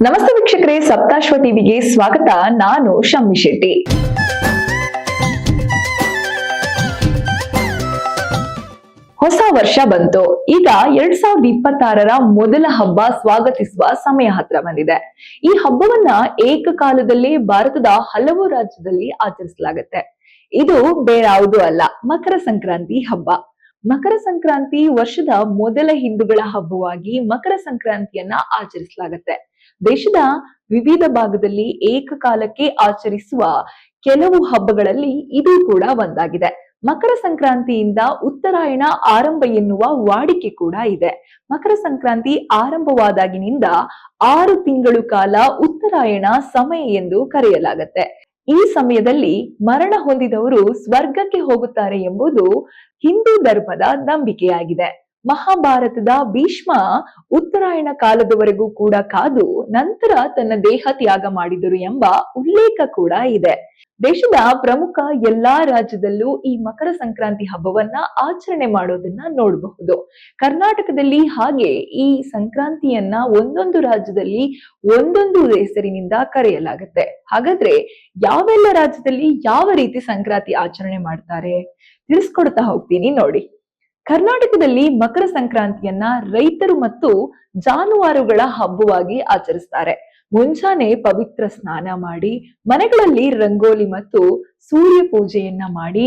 ನಮಸ್ತೆ ವೀಕ್ಷಕರೇ, ಸಪ್ತಾಶ್ವ ಟಿವಿಗೆ ಸ್ವಾಗತ. ನಾನು ಶಮ್ಮಿ ಶೆಟ್ಟಿ. ಹೊಸ ವರ್ಷ ಬಂತು. ಈಗ 2026ರ ಮೊದಲ ಹಬ್ಬ ಸ್ವಾಗತಿಸುವ ಸಮಯ ಹತ್ರ ಬಂದಿದೆ. ಈ ಹಬ್ಬವನ್ನ ಏಕಕಾಲದಲ್ಲಿ ಭಾರತದ ಹಲವು ರಾಜ್ಯದಲ್ಲಿ ಆಚರಿಸಲಾಗುತ್ತೆ. ಇದು ಬೇರಾವುದೂ ಅಲ್ಲ, ಮಕರ ಸಂಕ್ರಾಂತಿ ಹಬ್ಬ. ಮಕರ ಸಂಕ್ರಾಂತಿ ವರ್ಷದ ಮೊದಲ ಹಿಂದೂಗಳ ಹಬ್ಬವಾಗಿ ಮಕರ ಸಂಕ್ರಾಂತಿಯನ್ನ ಆಚರಿಸಲಾಗುತ್ತೆ. ದೇಶದ ವಿವಿಧ ಭಾಗದಲ್ಲಿ ಏಕಕಾಲಕ್ಕೆ ಆಚರಿಸುವ ಕೆಲವು ಹಬ್ಬಗಳಲ್ಲಿ ಇದು ಕೂಡ ಒಂದಾಗಿದೆ. ಮಕರ ಸಂಕ್ರಾಂತಿಯಿಂದ ಉತ್ತರಾಯಣ ಆರಂಭ ಎನ್ನುವ ವಾಡಿಕೆ ಕೂಡ ಇದೆ. ಮಕರ ಸಂಕ್ರಾಂತಿ ಆರಂಭವಾದಾಗಿನಿಂದ 6 ತಿಂಗಳು ಕಾಲ ಉತ್ತರಾಯಣ ಸಮಯ ಎಂದು ಕರೆಯಲಾಗುತ್ತೆ. ಈ ಸಮಯದಲ್ಲಿ ಮರಣ ಹೊಂದಿದವರು ಸ್ವರ್ಗಕ್ಕೆ ಹೋಗುತ್ತಾರೆ ಎಂಬುದು ಹಿಂದೂ ಧರ್ಮದ ನಂಬಿಕೆಯಾಗಿದೆ. ಮಹಾಭಾರತದ ಭೀಷ್ಮ ಉತ್ತರಾಯಣ ಕಾಲದವರೆಗೂ ಕೂಡ ಕಾದು ನಂತರ ತನ್ನ ದೇಹ ತ್ಯಾಗ ಮಾಡಿದರು ಎಂಬ ಉಲ್ಲೇಖ ಕೂಡ ಇದೆ. ದೇಶದ ಪ್ರಮುಖ ಎಲ್ಲಾ ರಾಜ್ಯದಲ್ಲೂ ಈ ಮಕರ ಸಂಕ್ರಾಂತಿ ಹಬ್ಬವನ್ನ ಆಚರಣೆ ಮಾಡೋದನ್ನ ನೋಡಬಹುದು. ಕರ್ನಾಟಕದಲ್ಲಿ ಹಾಗೆ ಈ ಸಂಕ್ರಾಂತಿಯನ್ನ ಒಂದೊಂದು ರಾಜ್ಯದಲ್ಲಿ ಒಂದೊಂದು ಹೆಸರಿನಿಂದ ಕರೆಯಲಾಗುತ್ತೆ. ಹಾಗಾದ್ರೆ ಯಾವೆಲ್ಲ ರಾಜ್ಯದಲ್ಲಿ ಯಾವ ರೀತಿ ಸಂಕ್ರಾಂತಿ ಆಚರಣೆ ಮಾಡ್ತಾರೆ ತಿಳಿಸ್ಕೊಡ್ತಾ ಹೋಗ್ತೀನಿ ನೋಡಿ. ಕರ್ನಾಟಕದಲ್ಲಿ ಮಕರ ಸಂಕ್ರಾಂತಿಯನ್ನ ರೈತರು ಮತ್ತು ಜಾನುವಾರುಗಳ ಹಬ್ಬವಾಗಿ ಆಚರಿಸ್ತಾರೆ. ಮುಂಜಾನೆ ಪವಿತ್ರ ಸ್ನಾನ ಮಾಡಿ ಮನೆಗಳಲ್ಲಿ ರಂಗೋಲಿ ಮತ್ತು ಸೂರ್ಯ ಪೂಜೆಯನ್ನ ಮಾಡಿ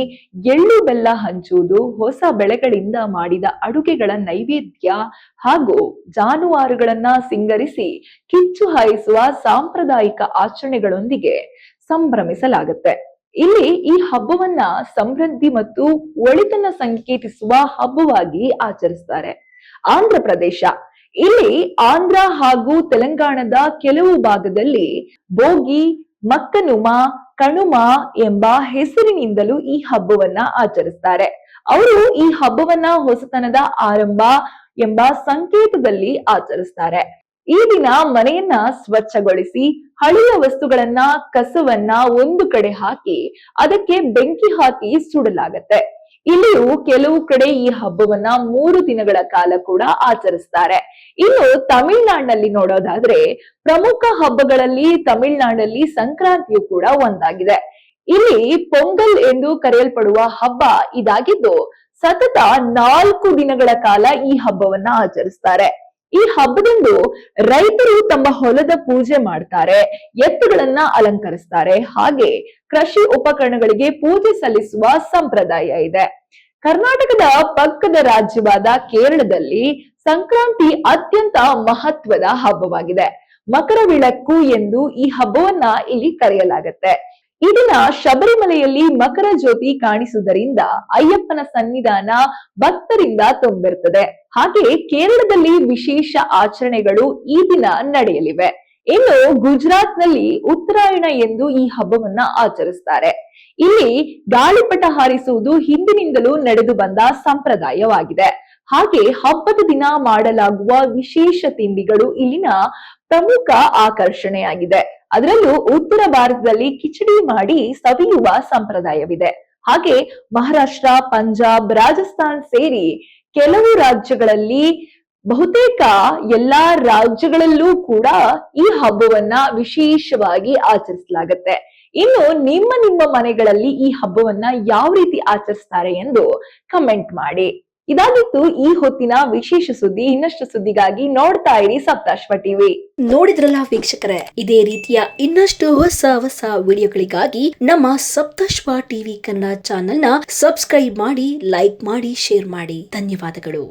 ಎಳ್ಳು ಬೆಲ್ಲ ಹಂಚುವುದು, ಹೊಸ ಬೆಳೆಗಳಿಂದ ಮಾಡಿದ ಅಡುಗೆಗಳ ನೈವೇದ್ಯ ಹಾಗೂ ಜಾನುವಾರುಗಳನ್ನ ಸಿಂಗರಿಸಿ ಕಿಚ್ಚು ಹಾಯಿಸುವ ಸಾಂಪ್ರದಾಯಿಕ ಆಚರಣೆಗಳೊಂದಿಗೆ ಸಂಭ್ರಮಿಸಲಾಗುತ್ತೆ. ಇಲ್ಲಿ ಈ ಹಬ್ಬವನ್ನ ಸಮೃದ್ಧಿ ಮತ್ತು ಒಳಿತನ್ನ ಸಂಕೇತಿಸುವ ಹಬ್ಬವಾಗಿ ಆಚರಿಸ್ತಾರೆ. ಆಂಧ್ರ ಪ್ರದೇಶ, ಇಲ್ಲಿ ಆಂಧ್ರ ಹಾಗೂ ತೆಲಂಗಾಣದ ಕೆಲವು ಭಾಗದಲ್ಲಿ ಭೋಗಿ, ಮಕ್ಕನುಮ, ಕಣುಮ ಎಂಬ ಹೆಸರಿನಿಂದಲೂ ಈ ಹಬ್ಬವನ್ನ ಆಚರಿಸ್ತಾರೆ. ಅವರು ಈ ಹಬ್ಬವನ್ನ ಹೊಸತನದ ಆರಂಭ ಎಂಬ ಸಂಕೇತದಲ್ಲಿ ಆಚರಿಸ್ತಾರೆ. ಈ ದಿನ ಮನೆಯನ್ನ ಸ್ವಚ್ಛಗೊಳಿಸಿ ಹಳೆಯ ವಸ್ತುಗಳನ್ನ, ಕಸವನ್ನ ಒಂದು ಕಡೆ ಹಾಕಿ ಅದಕ್ಕೆ ಬೆಂಕಿ ಹಾಕಿ ಸುಡಲಾಗತ್ತೆ. ಇಲ್ಲಿಯೂ ಕೆಲವು ಕಡೆ ಈ ಹಬ್ಬವನ್ನ 3 ದಿನಗಳ ಕಾಲ ಕೂಡ ಆಚರಿಸ್ತಾರೆ. ಇನ್ನು ತಮಿಳುನಾಡಿನಲ್ಲಿ ನೋಡೋದಾದ್ರೆ ಪ್ರಮುಖ ಹಬ್ಬಗಳಲ್ಲಿ ತಮಿಳುನಾಡಲ್ಲಿ ಸಂಕ್ರಾಂತಿಯು ಕೂಡ ಒಂದಾಗಿದೆ. ಇಲ್ಲಿ ಪೊಂಗಲ್ ಎಂದು ಕರೆಯಲ್ಪಡುವ ಹಬ್ಬ ಇದಾಗಿದ್ದು ಸತತ 4 ದಿನಗಳ ಕಾಲ ಈ ಹಬ್ಬವನ್ನ ಆಚರಿಸ್ತಾರೆ. ಈ ಹಬ್ಬದಂದು ರೈತರು ತಮ್ಮ ಹೊಲದ ಪೂಜೆ ಮಾಡ್ತಾರೆ, ಎತ್ತುಗಳನ್ನ ಅಲಂಕರಿಸ್ತಾರೆ, ಹಾಗೆ ಕೃಷಿ ಉಪಕರಣಗಳಿಗೆ ಪೂಜೆ ಸಲ್ಲಿಸುವ ಸಂಪ್ರದಾಯ ಇದೆ. ಕರ್ನಾಟಕದ ಪಕ್ಕದ ರಾಜ್ಯವಾದ ಕೇರಳದಲ್ಲಿ ಸಂಕ್ರಾಂತಿ ಅತ್ಯಂತ ಮಹತ್ವದ ಹಬ್ಬವಾಗಿದೆ. ಮಕರ ವಿಳಕ್ಕು ಎಂದು ಈ ಹಬ್ಬವನ್ನ ಇಲ್ಲಿ ಕರೆಯಲಾಗುತ್ತೆ. ಈ ದಿನ ಶಬರಿಮಲೆಯಲ್ಲಿ ಮಕರ ಜ್ಯೋತಿ ಕಾಣಿಸುವುದರಿಂದ ಅಯ್ಯಪ್ಪನ ಸನ್ನಿಧಾನ ಭಕ್ತರಿಂದ ತುಂಬಿರ್ತದೆ. ಹಾಗೆ ಕೇರಳದಲ್ಲಿ ವಿಶೇಷ ಆಚರಣೆಗಳು ಈ ದಿನ ನಡೆಯಲಿವೆ. ಇನ್ನು ಗುಜರಾತ್ ನಲ್ಲಿ ಉತ್ತರಾಯಣ ಎಂದು ಈ ಹಬ್ಬವನ್ನ ಆಚರಿಸ್ತಾರೆ. ಇಲ್ಲಿ ಗಾಳಿಪಟ ಹಾರಿಸುವುದು ಹಿಂದಿನಿಂದಲೂ ನಡೆದು ಬಂದ ಸಂಪ್ರದಾಯವಾಗಿದೆ. ಹಾಗೆ ಹಬ್ಬದ ದಿನ ಮಾಡಲಾಗುವ ವಿಶೇಷ ತಿಂಡಿಗಳು ಇಲ್ಲಿನ ಪ್ರಮುಖ ಆಕರ್ಷಣೆಯಾಗಿದೆ. ಅದರಲ್ಲೂ ಉತ್ತರ ಭಾರತದಲ್ಲಿ ಕಿಚಡಿ ಮಾಡಿ ಸವಿಯುವ ಸಂಪ್ರದಾಯವಿದೆ. ಹಾಗೆ ಮಹಾರಾಷ್ಟ್ರ, ಪಂಜಾಬ್, ರಾಜಸ್ಥಾನ್ ಸೇರಿ ಕೆಲವು ರಾಜ್ಯಗಳಲ್ಲಿ, ಬಹುತೇಕ ಎಲ್ಲಾ ರಾಜ್ಯಗಳಲ್ಲೂ ಕೂಡ ಈ ಹಬ್ಬವನ್ನ ವಿಶೇಷವಾಗಿ ಆಚರಿಸಲಾಗುತ್ತೆ. ಇನ್ನು ನಿಮ್ಮ ಮನೆಗಳಲ್ಲಿ ಈ ಹಬ್ಬವನ್ನ ಯಾವ ರೀತಿ ಆಚರಿಸ್ತಾರೆ ಎಂದು ಕಮೆಂಟ್ ಮಾಡಿ. ಇದಾಗಿತ್ತು ಈ ಹೊತ್ತಿನ ವಿಶೇಷ ಸುದ್ದಿ. ಇನ್ನಷ್ಟು ಸುದ್ದಿಗಾಗಿ ನೋಡ್ತಾ ಇರಿ ಸಪ್ತಾಶ್ವ ಟಿವಿ. ನೋಡಿದ್ರಲ್ಲ ವೀಕ್ಷಕರೇ, ಇದೇ ರೀತಿಯ ಇನ್ನಷ್ಟು ಹೊಸ ವಿಡಿಯೋಗಳಿಗಾಗಿ ನಮ್ಮ ಸಪ್ತಾಶ್ವ ಟಿವಿ ಕನ್ನಡ ಚಾನೆಲ್ ನ ಸಬ್ಸ್ಕ್ರೈಬ್ ಮಾಡಿ, ಲೈಕ್ ಮಾಡಿ, ಶೇರ್ ಮಾಡಿ. ಧನ್ಯವಾದಗಳು.